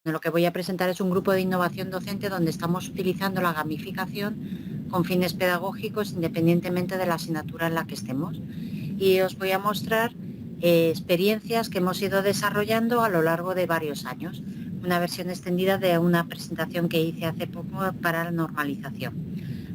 Lo que voy a presentar es un grupo de innovación docente donde estamos utilizando la gamificación con fines pedagógicos independientemente de la asignatura en la que estemos. Y os voy a mostrar experiencias que hemos ido desarrollando a lo largo de varios años. Una versión extendida de una presentación que hice hace poco para la normalización.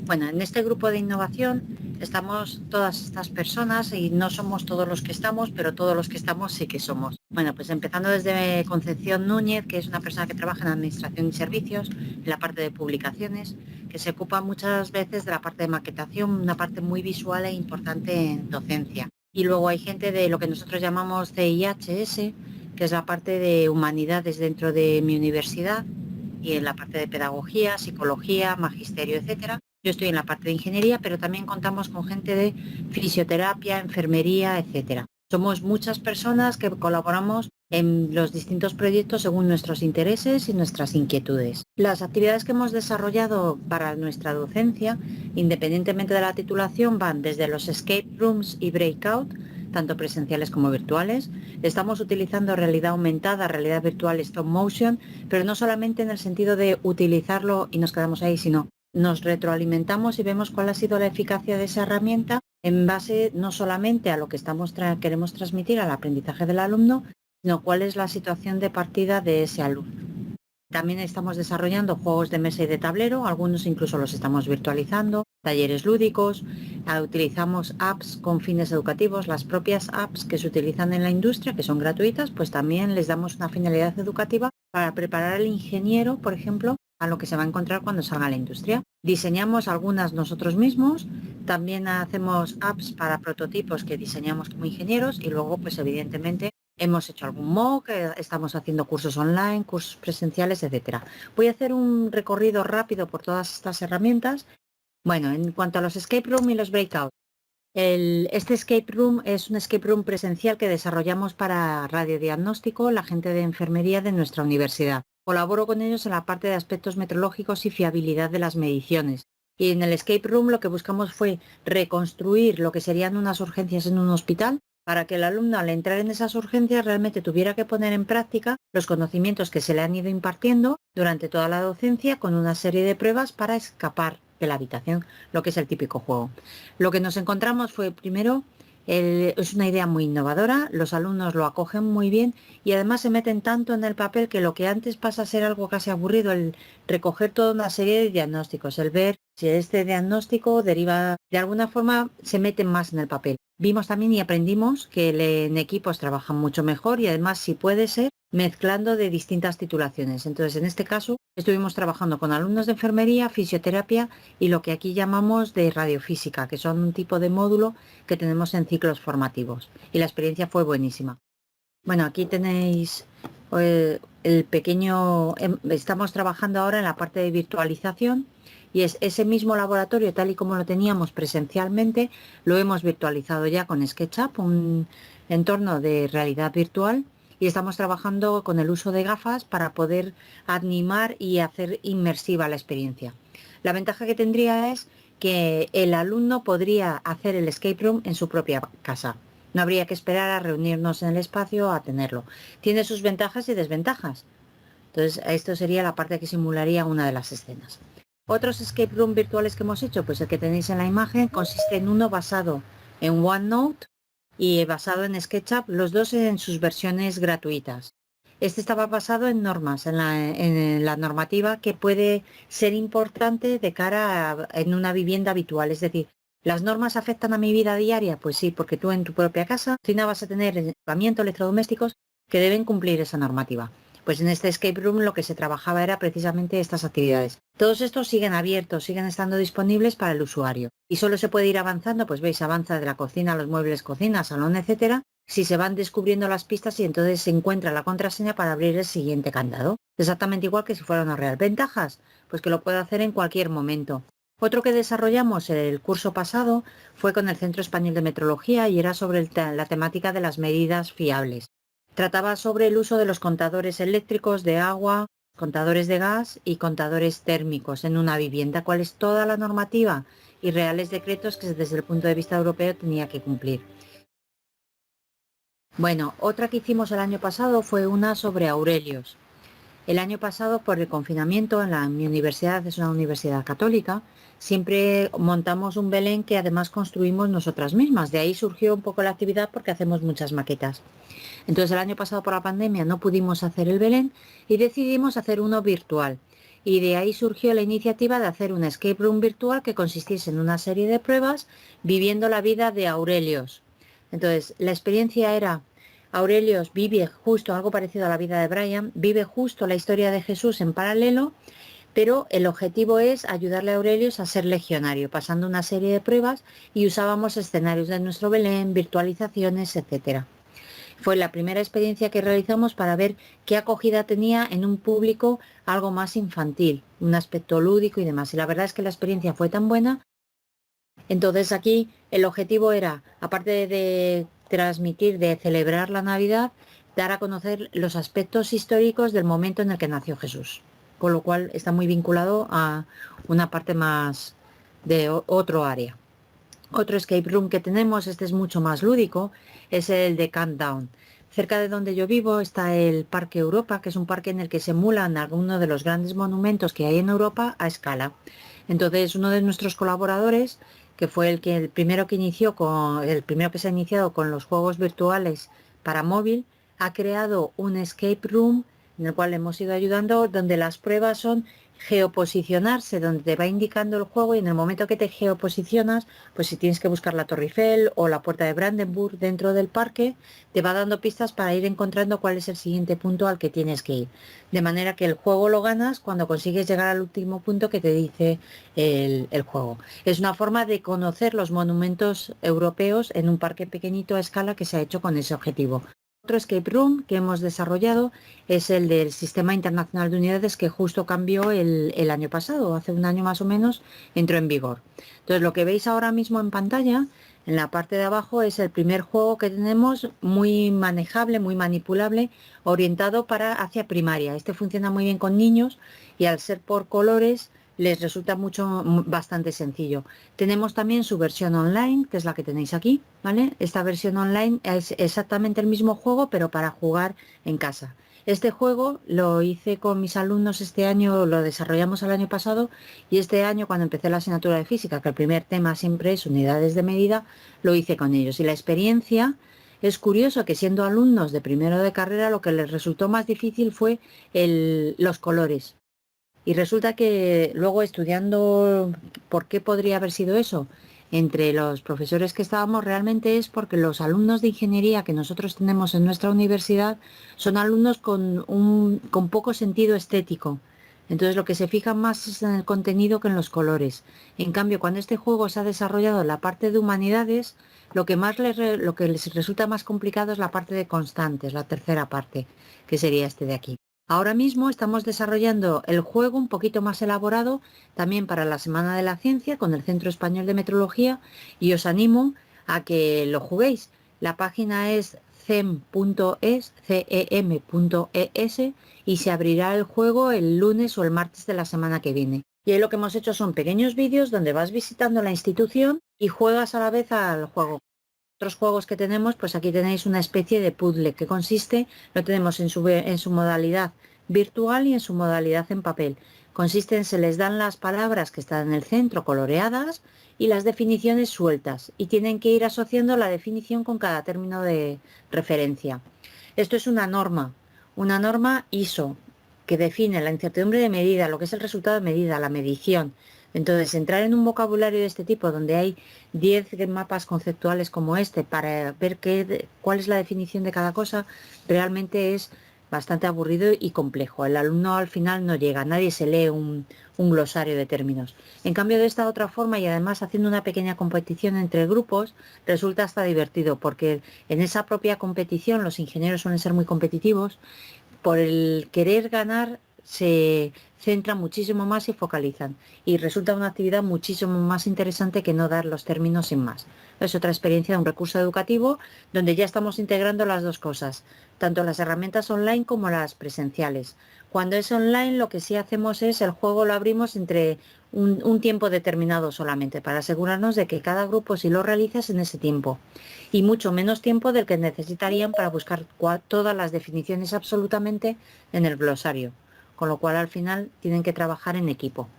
Bueno, en este grupo de innovación estamos todas estas personas y no somos todos los que estamos, pero todos los que estamos sí que somos. Bueno, pues empezando desde Concepción Núñez, que es una persona que trabaja en Administración y Servicios, en la parte de publicaciones, que se ocupa muchas veces de la parte de maquetación, una parte muy visual e importante en docencia. Y luego hay gente de lo que nosotros llamamos CIHS, que es la parte de humanidades dentro de mi universidad, y en la parte de pedagogía, psicología, magisterio, etcétera. Yo estoy en la parte de ingeniería, pero también contamos con gente de fisioterapia, enfermería, etcétera. Somos muchas personas que colaboramos en los distintos proyectos según nuestros intereses y nuestras inquietudes. Las actividades que hemos desarrollado para nuestra docencia, independientemente de la titulación, van desde los escape rooms y breakout, tanto presenciales como virtuales. Estamos utilizando realidad aumentada, realidad virtual, stop motion, pero no solamente en el sentido de utilizarlo y nos quedamos ahí, sino nos retroalimentamos y vemos cuál ha sido la eficacia de esa herramienta en base no solamente a lo que queremos transmitir al aprendizaje del alumno, sino cuál es la situación de partida de ese alumno. También estamos desarrollando juegos de mesa y de tablero, algunos incluso los estamos virtualizando, talleres lúdicos, utilizamos apps con fines educativos, las propias apps que se utilizan en la industria, que son gratuitas, pues también les damos una finalidad educativa para preparar al ingeniero, por ejemplo, a lo que se va a encontrar cuando salga a la industria. Diseñamos algunas nosotros mismos, también hacemos apps para prototipos que diseñamos como ingenieros y luego, pues evidentemente, hemos hecho algún mock, estamos haciendo cursos online, cursos presenciales, etcétera. Voy a hacer un recorrido rápido por todas estas herramientas. Bueno, en cuanto a los escape room y los breakout, este escape room es un escape room presencial que desarrollamos para radiodiagnóstico, la gente de enfermería de nuestra universidad. Colaboro con ellos en la parte de aspectos meteorológicos y fiabilidad de las mediciones. Y en el escape room lo que buscamos fue reconstruir lo que serían unas urgencias en un hospital para que el alumno al entrar en esas urgencias realmente tuviera que poner en práctica los conocimientos que se le han ido impartiendo durante toda la docencia con una serie de pruebas para escapar de la habitación, lo que es el típico juego. Lo que nos encontramos fue, primero, es una idea muy innovadora, los alumnos lo acogen muy bien y además se meten tanto en el papel que lo que antes pasa a ser algo casi aburrido, el recoger toda una serie de diagnósticos, el ver si este diagnóstico deriva, de alguna forma se meten más en el papel. Vimos también y aprendimos que en equipos trabajan mucho mejor y además, si puede ser, mezclando de distintas titulaciones. Entonces, en este caso, estuvimos trabajando con alumnos de enfermería, fisioterapia y lo que aquí llamamos de radiofísica, que son un tipo de módulo que tenemos en ciclos formativos. Y la experiencia fue buenísima. Bueno, aquí tenéis el pequeño... Estamos trabajando ahora en la parte de virtualización y es ese mismo laboratorio, tal y como lo teníamos presencialmente, lo hemos virtualizado ya con SketchUp, un entorno de realidad virtual, y estamos trabajando con el uso de gafas para poder animar y hacer inmersiva la experiencia. La ventaja que tendría es que el alumno podría hacer el escape room en su propia casa. No habría que esperar a reunirnos en el espacio a tenerlo. Tiene sus ventajas y desventajas. Entonces, esto sería la parte que simularía una de las escenas. Otros escape room virtuales que hemos hecho, pues el que tenéis en la imagen, consiste en uno basado en OneNote y basado en SketchUp, los dos en sus versiones gratuitas. Este estaba basado en normas, en la normativa que puede ser importante de cara en una vivienda habitual. Es decir, ¿las normas afectan a mi vida diaria? Pues sí, porque tú en tu propia casa, cocina vas a tener equipamiento, electrodomésticos que deben cumplir esa normativa. Pues en este escape room lo que se trabajaba era precisamente estas actividades. Todos estos siguen abiertos, siguen estando disponibles para el usuario. Y solo se puede ir avanzando, pues veis, avanza de la cocina a los muebles cocina, salón, etcétera, si se van descubriendo las pistas y entonces se encuentra la contraseña para abrir el siguiente candado. Exactamente igual que si fuera una real. ¿Ventajas? Pues que lo puede hacer en cualquier momento. Otro que desarrollamos el curso pasado fue con el Centro Español de Metrología y era sobre la temática de las medidas fiables. Trataba sobre el uso de los contadores eléctricos de agua, contadores de gas y contadores térmicos en una vivienda, cuál es toda la normativa y reales decretos que desde el punto de vista europeo tenía que cumplir. Bueno, otra que hicimos el año pasado fue una sobre Aurelios. El año pasado, por el confinamiento, mi universidad es una universidad católica, siempre montamos un Belén que además construimos nosotras mismas. De ahí surgió un poco la actividad porque hacemos muchas maquetas. Entonces el año pasado por la pandemia no pudimos hacer el Belén y decidimos hacer uno virtual. Y de ahí surgió la iniciativa de hacer un escape room virtual que consistiese en una serie de pruebas viviendo la vida de Aurelios. Entonces la experiencia era: Aurelios vive justo algo parecido a la vida de Brian, vive justo la historia de Jesús en paralelo, pero el objetivo es ayudarle a Aurelios a ser legionario, pasando una serie de pruebas, y usábamos escenarios de nuestro Belén, virtualizaciones, etcétera. Fue la primera experiencia que realizamos para ver qué acogida tenía en un público algo más infantil, un aspecto lúdico y demás. Y la verdad es que la experiencia fue tan buena. Entonces aquí el objetivo era, aparte de transmitir, de celebrar la Navidad, dar a conocer los aspectos históricos del momento en el que nació Jesús. Con lo cual está muy vinculado a una parte más de otro área. Otro escape room que tenemos, este es mucho más lúdico, es el de Countdown. Cerca de donde yo vivo está el Parque Europa, que es un parque en el que se emulan algunos de los grandes monumentos que hay en Europa a escala. Entonces, uno de nuestros colaboradores, que fue el primero que se ha iniciado con los juegos virtuales para móvil, ha creado un escape room en el cual le hemos ido ayudando, donde las pruebas son geoposicionarse, donde te va indicando el juego, y en el momento que te geoposicionas, pues si tienes que buscar la Torre Eiffel o la Puerta de Brandenburg dentro del parque, te va dando pistas para ir encontrando cuál es el siguiente punto al que tienes que ir. De manera que el juego lo ganas cuando consigues llegar al último punto que te dice el juego. Es una forma de conocer los monumentos europeos en un parque pequeñito a escala que se ha hecho con ese objetivo. Otro escape room que hemos desarrollado es el del Sistema Internacional de Unidades, que justo cambió el año pasado, hace un año más o menos, entró en vigor. Entonces lo que veis ahora mismo en pantalla, en la parte de abajo, es el primer juego que tenemos, muy manejable, muy manipulable, orientado hacia primaria. Este funciona muy bien con niños y al ser por colores les resulta bastante sencillo. Tenemos también su versión online, que es la que tenéis aquí, ¿vale? Esta versión online es exactamente el mismo juego, pero para jugar en casa. Este juego lo hice con mis alumnos este año, lo desarrollamos el año pasado, y este año, cuando empecé la asignatura de física, que el primer tema siempre es unidades de medida, lo hice con ellos. Y la experiencia es curioso que, siendo alumnos de primero de carrera, lo que les resultó más difícil fue los colores. Y resulta que luego, estudiando por qué podría haber sido eso, entre los profesores que estábamos, realmente es porque los alumnos de ingeniería que nosotros tenemos en nuestra universidad son alumnos con poco sentido estético. Entonces lo que se fijan más es en el contenido que en los colores. En cambio, cuando este juego se ha desarrollado en la parte de humanidades, lo que les resulta más complicado es la parte de constantes, la tercera parte, que sería este de aquí. Ahora mismo estamos desarrollando el juego un poquito más elaborado también para la Semana de la Ciencia con el Centro Español de Metrología, y os animo a que lo juguéis. La página es cem.es, y se abrirá el juego el lunes o el martes de la semana que viene. Y ahí lo que hemos hecho son pequeños vídeos donde vas visitando la institución y juegas a la vez al juego. Otros juegos que tenemos, pues aquí tenéis una especie de puzzle que consiste, lo tenemos en su modalidad virtual y en su modalidad en papel. Consiste en, se les dan las palabras que están en el centro coloreadas y las definiciones sueltas, y tienen que ir asociando la definición con cada término de referencia. Esto es una norma ISO, que define la incertidumbre de medida, lo que es el resultado de medida, la medición. Entonces, entrar en un vocabulario de este tipo, donde hay 10 mapas conceptuales como este, para ver cuál es la definición de cada cosa, realmente es bastante aburrido y complejo. El alumno al final no llega, nadie se lee un glosario de términos. En cambio, de esta otra forma, y además haciendo una pequeña competición entre grupos, resulta hasta divertido, porque en esa propia competición los ingenieros suelen ser muy competitivos. Por el querer ganar se centran muchísimo más y focalizan, y resulta una actividad muchísimo más interesante que no dar los términos sin más. Es otra experiencia de un recurso educativo donde ya estamos integrando las dos cosas, tanto las herramientas online como las presenciales. Cuando es online, lo que sí hacemos es, el juego lo abrimos entre un tiempo determinado solamente, para asegurarnos de que cada grupo sí lo realiza en ese tiempo, y mucho menos tiempo del que necesitarían para buscar todas las definiciones absolutamente en el glosario. con lo cual al final tienen que trabajar en equipo.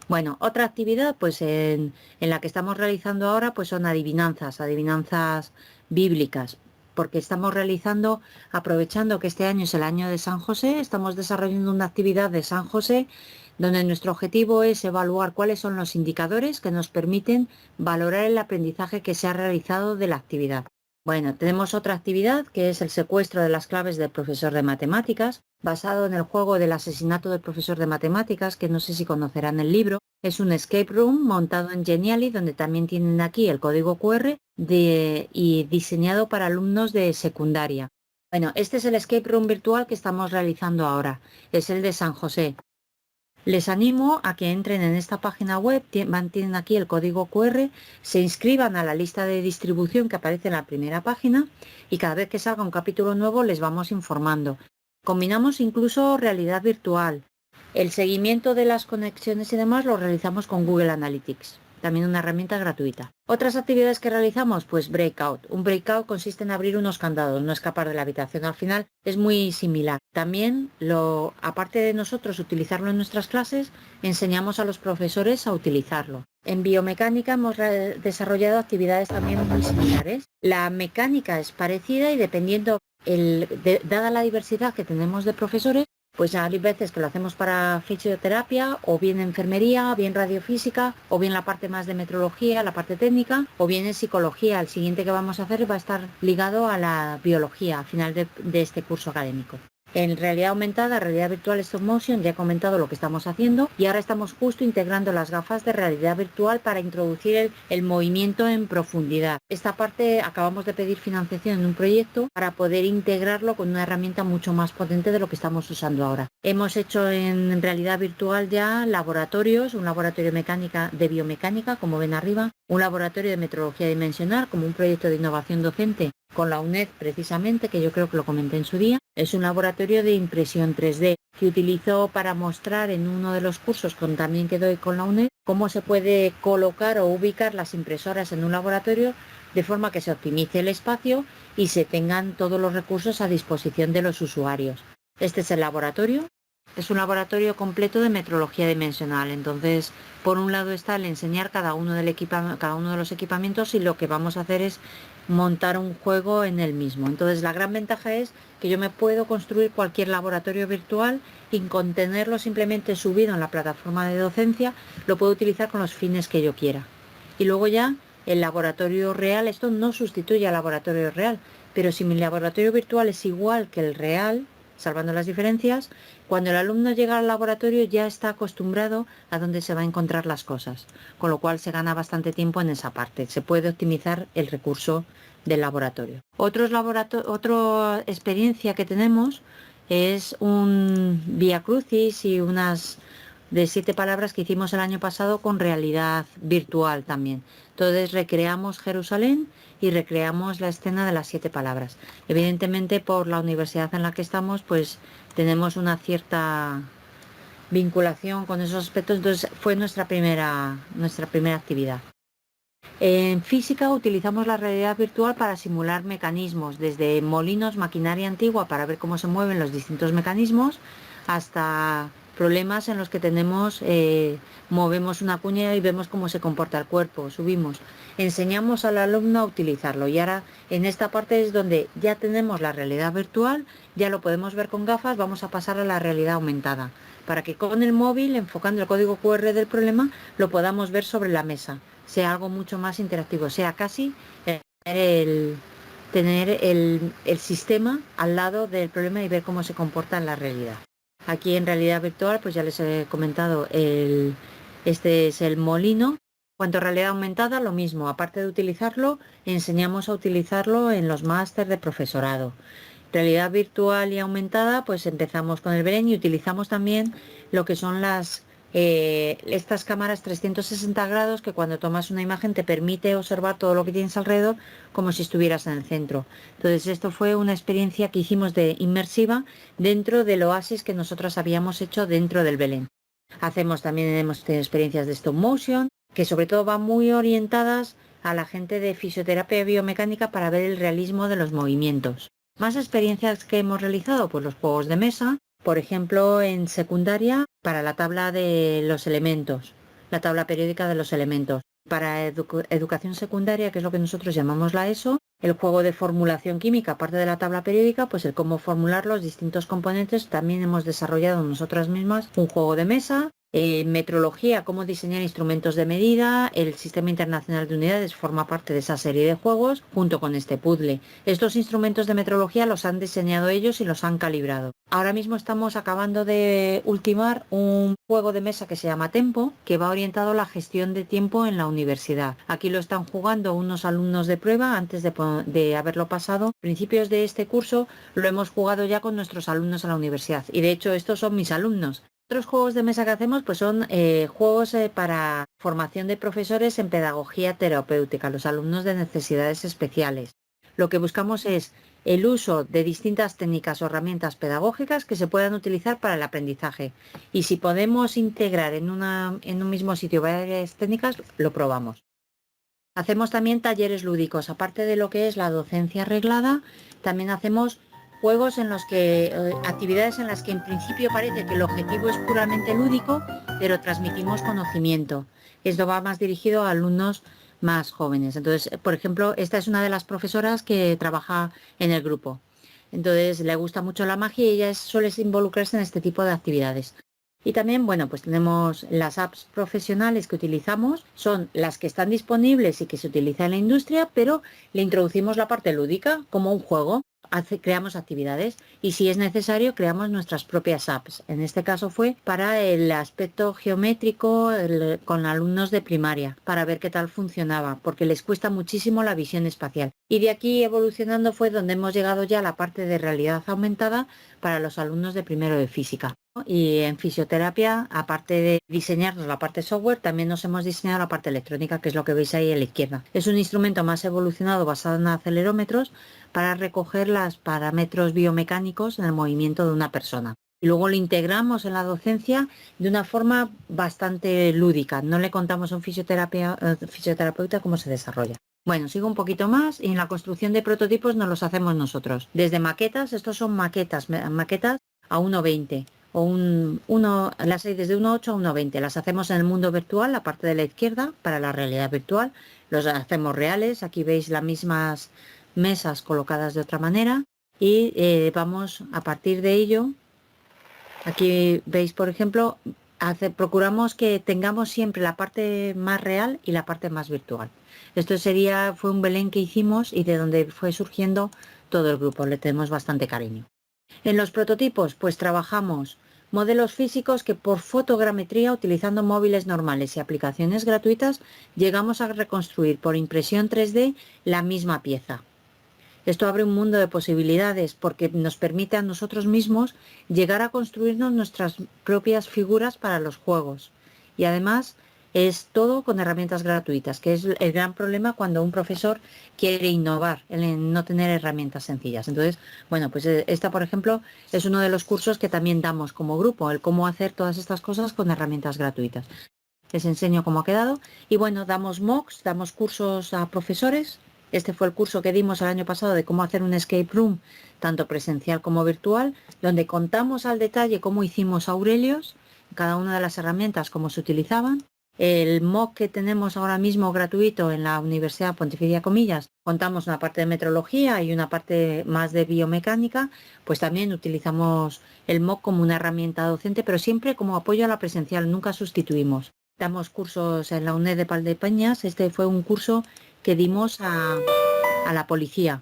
Bueno, otra actividad pues en la que estamos realizando ahora pues son adivinanzas bíblicas, porque estamos realizando, aprovechando que este año es el año de San José, estamos desarrollando una actividad de San José donde nuestro objetivo es evaluar cuáles son los indicadores que nos permiten valorar el aprendizaje que se ha realizado de la actividad. Bueno, tenemos otra actividad que es el secuestro de las claves del profesor de matemáticas, basado en el juego del asesinato del profesor de matemáticas, que no sé si conocerán el libro. Es un escape room montado en Genially, donde también tienen aquí el código QR y diseñado para alumnos de secundaria. Bueno, este es el escape room virtual que estamos realizando ahora. Es el de San José. Les animo a que entren en esta página web, tienen aquí el código QR, se inscriban a la lista de distribución que aparece en la primera página y cada vez que salga un capítulo nuevo les vamos informando. Combinamos incluso realidad virtual. El seguimiento de las conexiones y demás lo realizamos con Google Analytics, también una herramienta gratuita. Otras actividades que realizamos, pues Breakout. Un Breakout consiste en abrir unos candados, no escapar de la habitación. Al final es muy similar. También, aparte de nosotros utilizarlo en nuestras clases, enseñamos a los profesores a utilizarlo. En biomecánica hemos desarrollado actividades también muy similares. La mecánica es parecida y dependiendo, dada la diversidad que tenemos de profesores, pues hay veces que lo hacemos para fisioterapia, o bien enfermería, o bien radiofísica, o bien la parte más de metrología, la parte técnica, o bien en psicología. El siguiente que vamos a hacer va a estar ligado a la biología al final de este curso académico. En realidad aumentada, realidad virtual, stop motion, ya he comentado lo que estamos haciendo y ahora estamos justo integrando las gafas de realidad virtual para introducir el movimiento en profundidad. Esta parte acabamos de pedir financiación en un proyecto para poder integrarlo con una herramienta mucho más potente de lo que estamos usando ahora. Hemos hecho en realidad virtual ya laboratorios, un laboratorio de biomecánica, como ven arriba, un laboratorio de metrología dimensional, como un proyecto de innovación docente con la UNED precisamente, que yo creo que lo comenté en su día. Es un laboratorio de impresión 3D que utilizo para mostrar en uno de los cursos también que doy con la UNED cómo se puede colocar o ubicar las impresoras en un laboratorio de forma que se optimice el espacio y se tengan todos los recursos a disposición de los usuarios. Este es el laboratorio. Es un laboratorio completo de metrología dimensional. Entonces, por un lado está el enseñar cada uno de los equipamientos y lo que vamos a hacer es montar un juego en el mismo. Entonces, la gran ventaja es que yo me puedo construir cualquier laboratorio virtual y con tenerlo simplemente subido en la plataforma de docencia, lo puedo utilizar con los fines que yo quiera. Y luego ya el laboratorio real, esto no sustituye al laboratorio real, pero si mi laboratorio virtual es igual que el real, salvando las diferencias, cuando el alumno llega al laboratorio ya está acostumbrado a dónde se va a encontrar las cosas, con lo cual se gana bastante tiempo en esa parte. Se puede optimizar el recurso del laboratorio. Otra experiencia que tenemos es un Vía Crucis y unas de 7 palabras que hicimos el año pasado con realidad virtual también. Entonces recreamos Jerusalén y recreamos la escena de las 7 palabras. Evidentemente por la universidad en la que estamos pues tenemos una cierta vinculación con esos aspectos, entonces fue nuestra primera actividad. En física utilizamos la realidad virtual para simular mecanismos, desde molinos, maquinaria antigua para ver cómo se mueven los distintos mecanismos, hasta problemas en los que movemos una cuña y vemos cómo se comporta el cuerpo, subimos. Enseñamos al alumno a utilizarlo y ahora en esta parte es donde ya tenemos la realidad virtual, ya lo podemos ver con gafas, vamos a pasar a la realidad aumentada, para que con el móvil, enfocando el código QR del problema, lo podamos ver sobre la mesa, sea algo mucho más interactivo, sea casi tener el sistema al lado del problema y ver cómo se comporta en la realidad. Aquí en realidad virtual, pues ya les he comentado, este es el molino. Cuanto a realidad aumentada, lo mismo. Aparte de utilizarlo, enseñamos a utilizarlo en los másteres de profesorado. Realidad virtual y aumentada, pues empezamos con el Belén y utilizamos también lo que son estas cámaras 360 grados que cuando tomas una imagen te permite observar todo lo que tienes alrededor como si estuvieras en el centro. Entonces esto fue una experiencia que hicimos de inmersiva dentro del oasis que nosotros habíamos hecho dentro del Belén. Hemos tenido experiencias de stop motion que sobre todo van muy orientadas a la gente de fisioterapia biomecánica para ver el realismo de los movimientos. Más experiencias que hemos realizado, pues los juegos de mesa, Por ejemplo, en secundaria, para la tabla de los elementos, la tabla periódica de los elementos. Para educación secundaria, que es lo que nosotros llamamos la ESO, el juego de formulación química, aparte de la tabla periódica, pues el cómo formular los distintos componentes. También hemos desarrollado nosotras mismas un juego de mesa. Metrología, cómo diseñar instrumentos de medida. El Sistema Internacional de Unidades forma parte de esa serie de juegos junto con este puzzle. Estos instrumentos de metrología los han diseñado ellos y los han calibrado. Ahora mismo estamos acabando de ultimar un juego de mesa que se llama Tempo, que va orientado a la gestión de tiempo en la universidad. Aquí lo están jugando unos alumnos de prueba antes de haberlo pasado. A principios de este curso lo hemos jugado ya con nuestros alumnos a la universidad, y de hecho estos son mis alumnos. Otros juegos de mesa que hacemos pues son juegos para formación de profesores en pedagogía terapéutica, los alumnos de necesidades especiales. Lo que buscamos es el uso de distintas técnicas o herramientas pedagógicas que se puedan utilizar para el aprendizaje. Y si podemos integrar en un mismo sitio varias técnicas, lo probamos. Hacemos también talleres lúdicos. Aparte de lo que es la docencia reglada, también hacemos juegos en los que, actividades en las que en principio parece que el objetivo es puramente lúdico, pero transmitimos conocimiento. Esto va más dirigido a alumnos más jóvenes. Entonces, por ejemplo, esta es una de las profesoras que trabaja en el grupo. Entonces, le gusta mucho la magia y ella suele involucrarse en este tipo de actividades. Y también, bueno, pues tenemos las apps profesionales que utilizamos, son las que están disponibles y que se utilizan en la industria, pero le introducimos la parte lúdica como un juego. Creamos actividades y si es necesario creamos nuestras propias apps. En este caso fue para el aspecto geométrico con alumnos de primaria, para ver qué tal funcionaba, porque les cuesta muchísimo la visión espacial. Y de aquí evolucionando fue donde hemos llegado ya a la parte de realidad aumentada para los alumnos de primero de física. Y en fisioterapia, aparte de diseñarnos la parte software, también nos hemos diseñado la parte electrónica, que es lo que veis ahí a la izquierda. Es un instrumento más evolucionado basado en acelerómetros para recoger los parámetros biomecánicos en el movimiento de una persona. Y luego lo integramos en la docencia de una forma bastante lúdica. No le contamos a un fisioterapeuta cómo se desarrolla. Bueno, sigo un poquito más y en la construcción de prototipos nos los hacemos nosotros. Desde maquetas, estos son maquetas a 1,20 o las hay desde 1,8 a 1,20. Las hacemos en el mundo virtual, la parte de la izquierda, para la realidad virtual. Los hacemos reales. Aquí veis las mismas mesas colocadas de otra manera y vamos a partir de ello. Aquí veis, por ejemplo, procuramos que tengamos siempre la parte más real y la parte más virtual. Esto fue un Belén que hicimos y de donde fue surgiendo todo el grupo. Le tenemos bastante cariño. En los prototipos, pues trabajamos modelos físicos que por fotogrametría, utilizando móviles normales y aplicaciones gratuitas, llegamos a reconstruir por impresión 3D la misma pieza. Esto abre un mundo de posibilidades porque nos permite a nosotros mismos llegar a construirnos nuestras propias figuras para los juegos. Y además es todo con herramientas gratuitas, que es el gran problema cuando un profesor quiere innovar, en no tener herramientas sencillas. Entonces, bueno, pues esta, por ejemplo, es uno de los cursos que también damos como grupo, el cómo hacer todas estas cosas con herramientas gratuitas. Les enseño cómo ha quedado y bueno, damos MOOCs, damos cursos a profesores. Este fue el curso que dimos el año pasado de cómo hacer un escape room, tanto presencial como virtual, donde contamos al detalle cómo hicimos Aurelios, cada una de las herramientas, cómo se utilizaban. El MOOC que tenemos ahora mismo gratuito en la Universidad Pontificia Comillas, contamos una parte de metrología y una parte más de biomecánica, pues también utilizamos el MOOC como una herramienta docente, pero siempre como apoyo a la presencial, nunca sustituimos. Damos cursos en la UNED de Valdepeñas. Este fue un curso que dimos a la policía.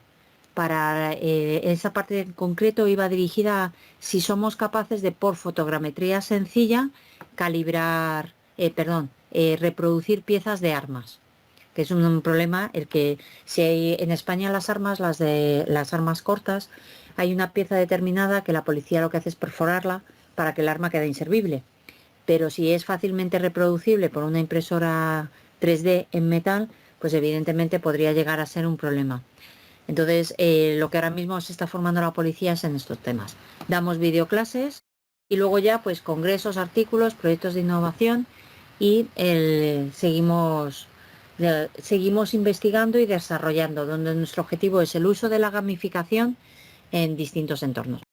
Para esa parte en concreto iba dirigida a si somos capaces de, por fotogrametría sencilla, reproducir piezas de armas, que es un problema el que si hay en España las armas cortas, hay una pieza determinada que la policía lo que hace es perforarla para que el arma quede inservible. Pero si es fácilmente reproducible por una impresora 3D en metal, pues evidentemente podría llegar a ser un problema. Entonces, lo que ahora mismo se está formando la policía es en estos temas. Damos videoclases y luego ya pues congresos, artículos, proyectos de innovación y seguimos investigando y desarrollando, donde nuestro objetivo es el uso de la gamificación en distintos entornos.